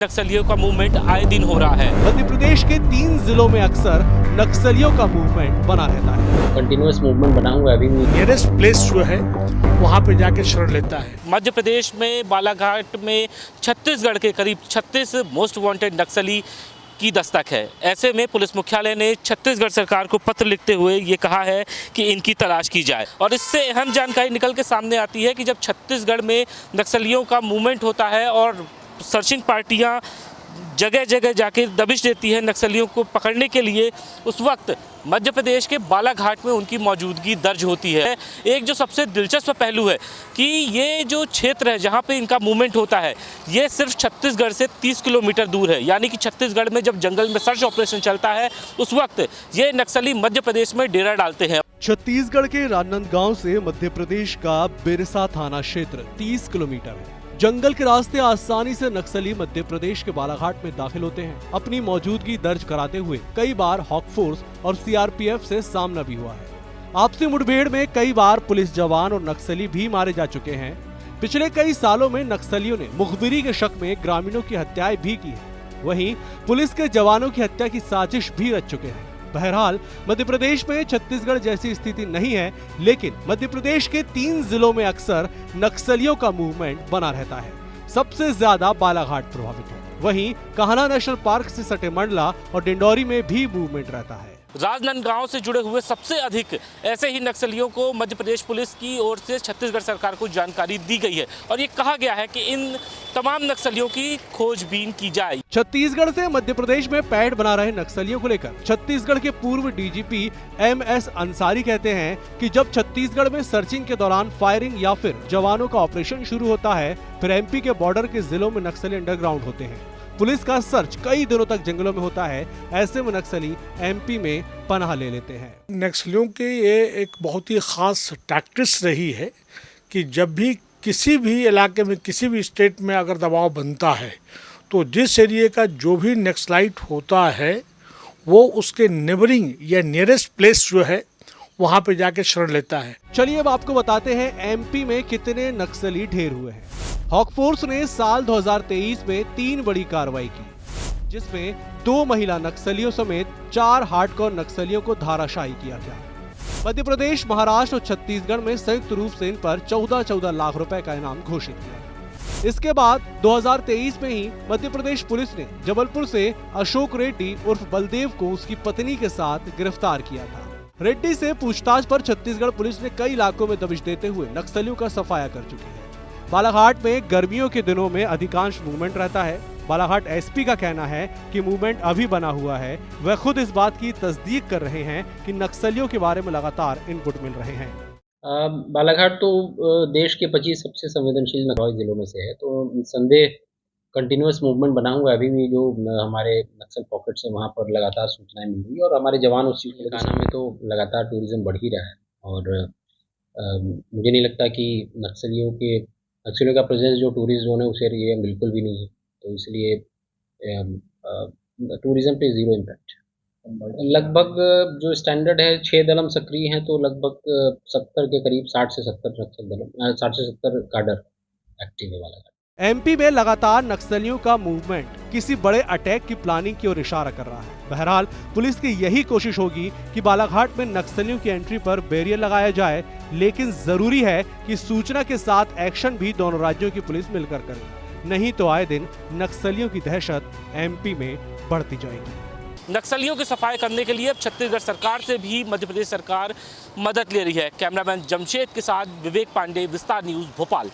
नक्सलियों का मूवमेंट आए दिन हो रहा है। मध्य प्रदेश के 3 जिलों में अक्सर नक्सलियों का मूवमेंट बना रहता है। कंटिन्यूअस मूवमेंट बना हुआ है अभी भी। नियरेस्ट प्लेस जो है वहाँ पे जाके शरण लेता है। मध्य प्रदेश में बालाघाट में छत्तीसगढ़ के करीब 36 मोस्ट वांटेड नक्सली की दस्तक है। ऐसे में पुलिस मुख्यालय ने छत्तीसगढ़ सरकार को पत्र लिखते हुए ये कहा है कि इनकी तलाश की जाए। और इससे अहम जानकारी निकल के सामने आती है कि जब छत्तीसगढ़ में नक्सलियों का मूवमेंट होता है और सर्चिंग पार्टियां जगह जगह जाके दबिश देती है नक्सलियों को पकड़ने के लिए, उस वक्त मध्य प्रदेश के बालाघाट में उनकी मौजूदगी दर्ज होती है। एक जो सबसे दिलचस्प पहलू है कि ये जो क्षेत्र है जहाँ पे इनका मूवमेंट होता है, ये सिर्फ छत्तीसगढ़ से 30 किलोमीटर दूर है। यानी कि छत्तीसगढ़ में जब जंगल में सर्च ऑपरेशन चलता है उस वक्त ये नक्सली मध्य प्रदेश में डेरा डालते हैं। छत्तीसगढ़ के राजनांदगांव से मध्य प्रदेश का बिरसा थाना क्षेत्र 30 किलोमीटर है। जंगल के रास्ते आसानी से नक्सली मध्य प्रदेश के बालाघाट में दाखिल होते हैं। अपनी मौजूदगी दर्ज कराते हुए कई बार हॉक फोर्स और सीआरपीएफ से सामना भी हुआ है। आपसी मुठभेड़ में कई बार पुलिस जवान और नक्सली भी मारे जा चुके हैं। पिछले कई सालों में नक्सलियों ने मुखबिरी के शक में ग्रामीणों की हत्याएं भी की है। वहीं पुलिस के जवानों की हत्या की साजिश भी रच चुके हैं। बहरहाल मध्य प्रदेश में छत्तीसगढ़ जैसी स्थिति नहीं है, लेकिन मध्य प्रदेश के 3 जिलों में अक्सर नक्सलियों का मूवमेंट बना रहता है। सबसे ज्यादा बालाघाट प्रभावित है। वहीं कान्हा नेशनल पार्क से सटे मंडला और डिंडौरी में भी मूवमेंट रहता है। राजनांदगांव से जुड़े हुए सबसे अधिक ऐसे ही नक्सलियों को मध्य प्रदेश पुलिस की ओर से छत्तीसगढ़ सरकार को जानकारी दी गई है और ये कहा गया है कि इन तमाम नक्सलियों की खोजबीन की जाए। छत्तीसगढ़ से मध्य प्रदेश में पैठ बना रहे नक्सलियों को लेकर छत्तीसगढ़ के पूर्व डीजीपी MS अंसारी कहते हैं कि जब छत्तीसगढ़ में सर्चिंग के दौरान फायरिंग या फिर जवानों का ऑपरेशन शुरू होता है, फिर MP के बॉर्डर के जिलों में नक्सली अंडरग्राउंड होते हैं। पुलिस का सर्च कई दिनों तक जंगलों में होता है। ऐसे में नक्सली MP में पनाह ले लेते हैं। नक्सलियों की ये एक बहुत ही खास टैक्टिक्स रही है कि जब भी किसी भी इलाके में किसी भी स्टेट में अगर दबाव बनता है तो जिस एरिया का जो भी नक्सलाइट होता है वो उसके नेबरिंग या नियरेस्ट प्लेस जो है वहाँ पे जाके शरण लेता है। चलिए अब आपको बताते हैं MP में कितने नक्सली ढेर हुए हैं। हॉक फोर्स ने साल 2023 में 3 बड़ी कार्रवाई की, जिसमें 2 महिला नक्सलियों समेत 4 हार्डकोर नक्सलियों को धाराशायी किया गया। मध्य प्रदेश, महाराष्ट्र और छत्तीसगढ़ में संयुक्त रूप से इन पर 14 लाख रुपए का इनाम घोषित किया। इसके बाद 2023 में ही मध्य प्रदेश पुलिस ने जबलपुर से अशोक रेड्डी उर्फ बलदेव को उसकी पत्नी के साथ गिरफ्तार किया था। रेड्डी से पूछताछ पर छत्तीसगढ़ पुलिस ने कई इलाकों में दबिश देते हुए नक्सलियों का सफाया कर चुकी है। बालाघाट में गर्मियों के दिनों में अधिकांश मूवमेंट रहता है। बालाघाट SP का कहना है कि मूवमेंट अभी बना हुआ है। वह खुद इस बात की तस्दीक कर रहे हैं कि नक्सलियों के बारे में लगातार इनपुट मिल रहे हैं। बालाघाट तो देश के 25 सबसे संवेदनशील नक्सली जिलों में से है, तो निस्संदेह कंटिन्यूअस मूवमेंट बना हुआ है अभी भी। जो हमारे नक्सल पॉकेट से वहाँ पर लगातार सूचनाएं मिल रही है और हमारे जवान उस चीज़ के कान्हा में तो लगातार टूरिज्म बढ़ ही रहा है। और मुझे नहीं लगता कि नक्सलियों का प्रेजेंस जो टूरिस्ट जोन है उस एरिया में बिल्कुल भी नहीं है, तो इसलिए टूरिज्म पे ज़ीरो इम्पैक्ट। लगभग जो स्टैंडर्ड है 6 दलम सक्रिय हैं, तो लगभग 70 के करीब 60 से 70 काडर एक्टिव है बालाघाट। MP में लगातार नक्सलियों का मूवमेंट किसी बड़े अटैक की प्लानिंग की ओर इशारा कर रहा है। बहरहाल पुलिस की यही कोशिश होगी कि बालाघाट में नक्सलियों की एंट्री पर बैरियर लगाया जाए, लेकिन जरूरी है कि सूचना के साथ एक्शन भी दोनों राज्यों की पुलिस मिलकर करे, नहीं तो आए दिन नक्सलियों की दहशत MP में बढ़ती जाएगी। नक्सलियों की सफाई करने के लिए अब छत्तीसगढ़ सरकार से भी मध्य प्रदेश सरकार मदद ले रही है। कैमरामैन जमशेद के साथ विवेक पांडे, विस्तार न्यूज़, भोपाल।